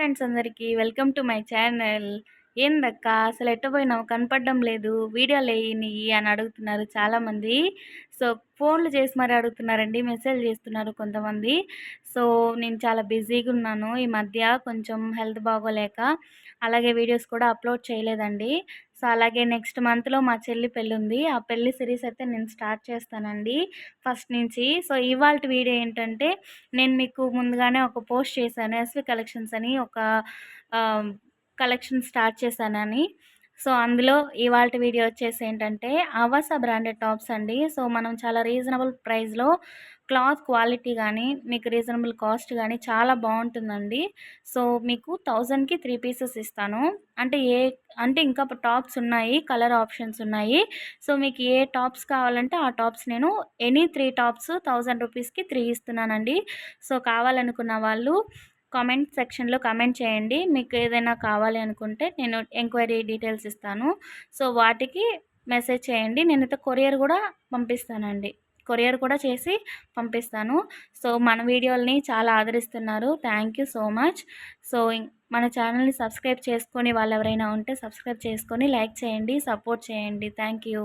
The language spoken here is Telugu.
ఫ్రెండ్స్ అందరికీ వెల్కమ్ టు మై ఛానల్. ఏందక్క అసలు ఎట్టపోయినావు కనపడడం లేదు, వీడియోలెయ్యి అని అడుగుతున్నారు చాలామంది. సో, ఫోన్లు చేసి మరి అడుగుతున్నారండి, మెసేజ్ చేస్తున్నారు కొంతమంది. సో, నేను చాలా బిజీగా ఉన్నాను ఈ మధ్య, కొంచెం హెల్త్ బాగోలేక. అలాగే వీడియోస్ కూడా అప్లోడ్ చేయలేదండి. సో, అలాగే నెక్స్ట్ మంత్‌లో మా చెల్లి పెళ్ళుంది. ఆ పెళ్లి సిరీస్ అయితే నేను స్టార్ట్ చేస్తానండి ఫస్ట్ నుంచి. సో, ఇవాల్టి వీడియో ఏంటంటే, నేను మీకు ముందుగానే ఒక పోస్ట్ చేశాను. ఎస్‌వి కలెక్షన్స్ అని ఒక ఆహ్, కలెక్షన్ స్టార్ట్ చేశానని. సో, అందులో ఇవాల్టి వీడియో వచ్చేసి ఏంటంటే, ఆవాస బ్రాండెడ్ టాప్స్ అండి. సో, మనం చాలా రీజనబుల్ ప్రైస్‌లో క్లాత్ క్వాలిటీ గానీ, మీకు రీజనబుల్ కాస్ట్ గానీ చాలా బావుంటుందండి. సో, మీకు 1000కి 3 పీసెస్ ఇస్తాను. అంటే అంటే ఇంకా టాప్స్ ఉన్నాయి. కలర్ ఆప్షన్స్ ఉన్నాయి. సో, మీకు ఏ టాప్స్ కావాలంటే ఆ టాప్స్ నేను ఎనీ 3 టాప్స్ 1000 రూపీస్‌కి 3 ఇస్తున్నానండి. సో, కావాలనుకున్న వాళ్ళు కామెంట్ సెక్షన్‌లో కామెంట్ చేయండి. మీకు ఏదైనా కావాలి అనుకుంటే నేను ఎంక్వైరీ డీటెయిల్స్ ఇస్తాను. సో, వాటికి మెసేజ్ చేయండి. నేనైతే కొరియర్ గూడా పంపిస్తానండి. కొరియర్ కూడా చేసి పంపిస్తాను. సో, మన వీడియోలని చాలా ఆదరిస్తున్నారు. Thank you so much. So, మన ఛానల్‌ని సబ్స్క్రైబ్ చేసుకొని వాళ్ళెవరైనా ఉంటే సబ్స్క్రైబ్ చేసుకొని లైక్ చేయండి, సపోర్ట్ చేయండి. Thank you.